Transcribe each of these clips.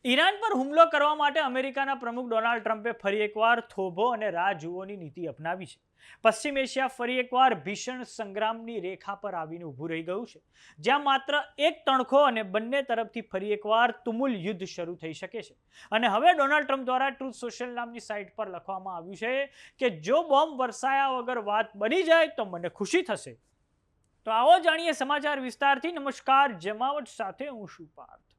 Iran પર હુમલો કરવા માટે અમેરિકાના પ્રમુખ ડોનાલ્ડ ટ્રમ્પે ફરી એકવાર થોભો અને રાહ જુઓની નીતિ અપનાવી છે. પશ્ચિમ એશિયા ફરી એકવાર ભીષણ સંગ્રામની રેખા પર આવીને ઊભું રહી ગયું છે, જ્યાં માત્ર એક તણખો અને બંને તરફથી ફરી એકવાર તુમુલ યુદ્ધ શરૂ થઈ શકે છે. અને હવે ડોનાલ્ડ ટ્રમ્પ દ્વારા ટ્રુથ સોશિયલ નામની સાઇટ પર લખવામાં આવ્યું છે કે જો બોમ્બ વરસાયા વગર વાત બની જાય તો મને ખુશી થશે. તો આવો જાણીએ સમાચાર વિસ્તારથી. નમસ્કાર, જમાવટ સાથે હું છું પાર્થ.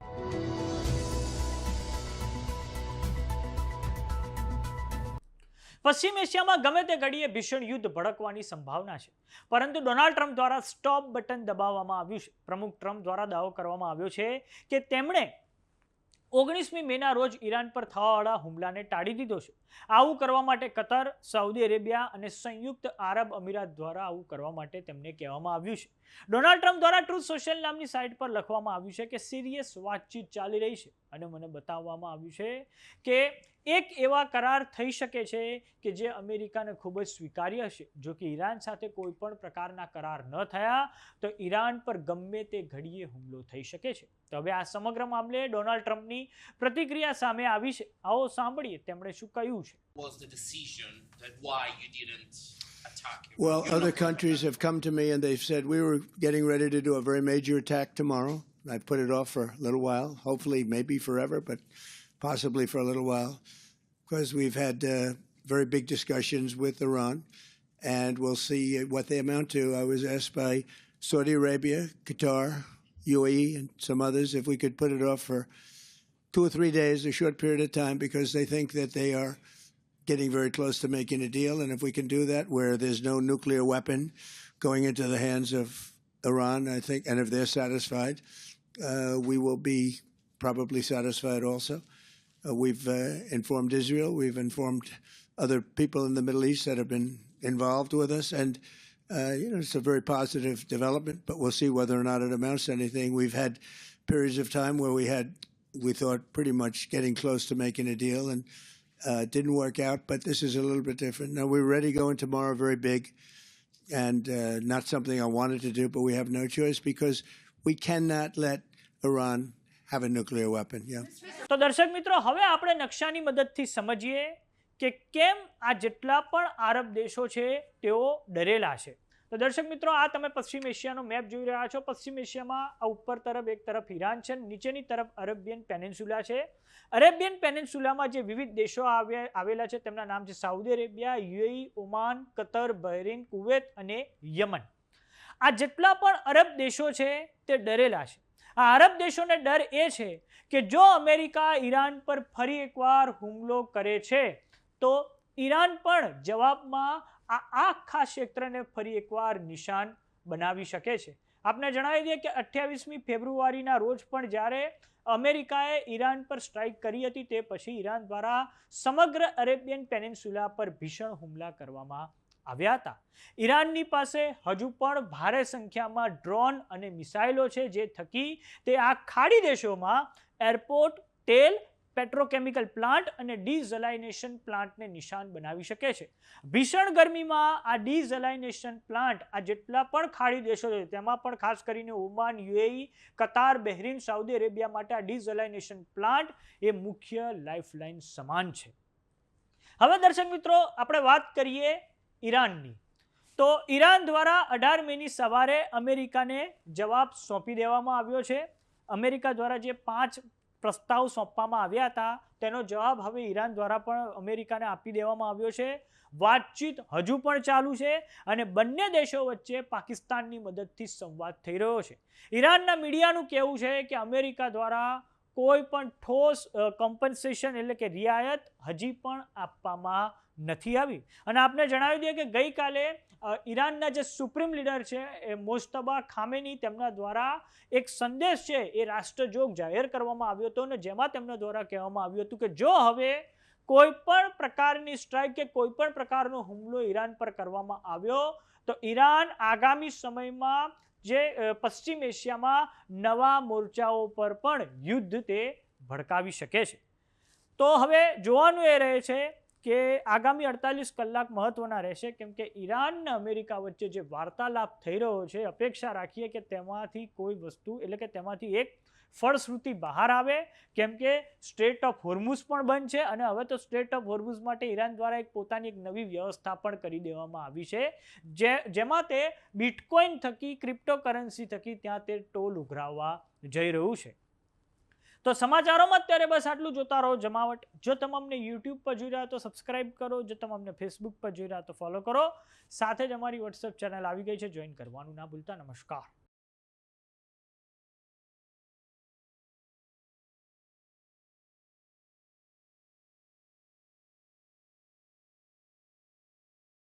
પશ્ચિમ એશિયામાં ગમે તે ઘડીએ ભીષણ યુદ્ધ ભડકવાની સંભાવના છે, પરંતુ ડોનાલ્ડ ટ્રમ્પ દ્વારા સ્ટોપ બટન દબાવવામાં આવ્યું છે. પ્રમુખ ટ્રમ્પ દ્વારા દાવો કરવામાં આવ્યો છે કે તેમણે 19મી મેના રોજ ઈરાન પર થવાવાળા હુમલાને ટાળી દીધો છે. આવું કરવા માટે કતર, સાઉદી અરેબિયા અને સંયુક્ત આરબ અમીરાત દ્વારા આવું કરવા માટે તેમને કહેવામાં આવ્યું છે. ડોનાલ્ડ ટ્રમ્પ દ્વારા ટ્રુથ સોશિયલ નામની સાઇટ પર લખવામાં આવ્યું છે કે સિરિયસ વાતચીત ચાલી રહી છે અને મને બતાવવામાં આવ્યું છે કે એક એવા કરાર થઈ શકે છે કે જે અમેરિકાને ખૂબ જ સ્વીકાર્ય હશે. જો કે ઈરાન સાથે કોઈ પણ પ્રકારના કરાર ન થયા તો ઈરાન પર ગમે તે ઘડીએ હુમલો થઈ શકે છે. તો હવે આ સમગ્ર મામલે ડોનાલ્ડ ટ્રમ્પની પ્રતિક્રિયા સામે આવી છે. આવો સાંભળીએ તેમણે શું કહ્યું છે. Well, other countries have come to me and they've said we were getting ready to do a very major attack tomorrow. I've put it off for a little while, hopefully maybe forever, but possibly for a little while, because we've had very big discussions with Iran, and we'll see what they amount to. I was asked by Saudi Arabia, Qatar, UAE, and some others if we could put it off for 2 or 3 days, a short period of time, because they think that they are getting very close to making a deal. And if we can do that where there's no nuclear weapon going into the hands of Iran, I think, and if they're satisfied, we will be probably satisfied also. We've informed Israel. We've informed other people in the Middle East that have been involved with us. And, it's a very positive development, but we'll see whether or not it amounts to anything. We've had periods of time where we thought pretty much getting close to making a deal, and didn't work out, but this is a little bit different. Now, we're ready going tomorrow, very big, and not something I wanted to do, but we have no choice because we cannot let Iran have a nuclear weapon. Yeah. તો દર્શક મિત્રો, હવે આપણે નકશાની મદદથી સમજીએ કે કેમ આ જેટલા પણ આરબ દેશો છે તેઓ ડરેલા છે. તો દર્શક મિત્રો, આ તમે પશ્ચિમ એશિયાનો મેપ જોઈ રહ્યા છો. પશ્ચિમ એશિયામાં આ ઉપર તરફ એક તરફ ઈરાન છે, નીચેની તરફ અરેબિયન પેનિન્સ્યુલા છે. અરેબિયન પેનિન્સ્યુલામાં જે વિવિધ દેશો આવેલા છે તેમના નામ છે Saudi Arabia, UAE, Oman, Qatar, Bahrain, Kuwait અને યમન. આ જેટલા પણ અરબ દેશો છે તે ડરેલા છે. આ અરબ દેશોને ડર એ છે કે જો અમેરિકા ઈરાન પર ફરી એકવાર હુમલો કરે છે તો ઈરાન પણ જવાબમાં આ આખા ક્ષેત્રને ફરી એકવાર નિશાન બનાવી શકે છે. આપને જણાવી દઈએ કે 28મી ફેબ્રુઆરીના રોજ પણ જ્યારે અમેરિકાએ ઈરાન પર સ્ટ્રાઇક કરી હતી તે પછી ઈરાન દ્વારા સમગ્ર અરેબિયન પેનિન્સ્યુલા પર ભીષણ હુમલા કરવામાં આવ્યા હતા. ઈરાનની પાસે હજુ પણ ભારે સંખ્યામાં ડ્રોન અને મિસાઇલો છે, જે થકી તે આ ખાડી દેશોમાં એરપોર્ટ, તેલ, પેટ્રોકેમિકલ પ્લાન્ટ અને ડીઝલાઇનેશન પ્લાન્ટને નિશાન બનાવી શકે છે. ભીષણ ગરમીમાં આ ડીઝલાઇનેશન પ્લાન્ટ આ જેટલા પણ ખાડી દેશો છે તેમાં પણ ખાસ કરીને ઓમાન, યુએઈ, કતાર, બહેરીન, સાઉદી અરેબિયા માટે આ ડીઝલાઇનેશન પ્લાન્ટ એ મુખ્ય લાઇફલાઇન સમાન છે. હવે દર્શક મિત્રો, આપણે વાત કરીએ ઈરાનની. તો ઈરાન દ્વારા 18 મેની સવારે અમેરિકાને જવાબ સોંપી દેવામાં આવ્યો છે. અમેરિકા દ્વારા જે 5 પ્રસ્તાવ સોંપવામાં આવ્યા હતા તેનો જવાબ હવે ઈરાન દ્વારા પણ અમેરિકાને આપી દેવામાં આવ્યો છે. વાતચીત હજુ પણ ચાલુ છે અને બંને દેશો વચ્ચે પાકિસ્તાનની મદદથી સંવાદ થઈ રહ્યો છે. ઈરાનના મીડિયાનું કહેવું છે કે અમેરિકા દ્વારા કોઈ પણ ઠોસ કોમ્પન્સેશન એટલે કે રિયાયત હજી પણ આપવામાં નથી આવી. અને આપને જણાવી દઈએ કે ગઈકાલે ઈરાનના જે સુપ્રીમ લીડર છે એ મોજતબા ખામેની, તેમના દ્વારા એક સંદેશ છે એ રાષ્ટ્રજોગ જાહેર કરવામાં આવ્યો હતો અને જેમાં તેમના દ્વારા કહેવામાં આવ્યું હતું કે જો હવે કોઈ પણ પ્રકારની સ્ટ્રાઇક કે કોઈ પણ પ્રકારનો હુમલો ઈરાન પર કરવામાં આવ્યો તો ઈરાન આગામી સમયમાં જે પશ્ચિમ એશિયામાં નવા મોરચાઓ પર પણ યુદ્ધ તે ભડકાવી શકે છે. તો હવે જોવાનું એ રહે છે કે આગામી 48 કલાક મહત્વના રહેશે, કેમ કે ઈરાન અને અમેરિકા વચ્ચે જે વાર્તાલાપ થઈ રહ્યો છે, અપેક્ષા રાખીએ કે તેમાંથી કોઈ વસ્તુ એટલે કે તેમાંથી એક ફળશ્રુતિ બહાર આવે, કેમ કે સ્ટ્રેટ ઓફ હોર્મુઝ પણ બંધ છે અને હવે તો સ્ટ્રેટ ઓફ હોર્મુઝ માટે ઈરાન દ્વારા પોતાની એક નવી વ્યવસ્થા પણ કરી દેવામાં આવી છે, જેમાં તે બિટકોઇન થકી, ક્રિપ્ટોકરન્સી થકી ત્યાં તે ટોલ ઉઘરાવવા જઈ રહ્યું છે. તો સમાચારોમાં અત્યારે બસ આટલું. જોતા રહો જમાવટ. જો તમે અમને યુટ્યુબ પર જોઈ રહ્યા તો સબસ્ક્રાઇબ કરો, જો તમે અમને ફેસબુક પર જોઈ રહ્યા તો ફોલો કરો. સાથે જ અમારી વોટ્સએપ ચેનલ આવી ગઈ છે, જોઈન કરવાનું ના ભૂલતા. નમસ્કાર.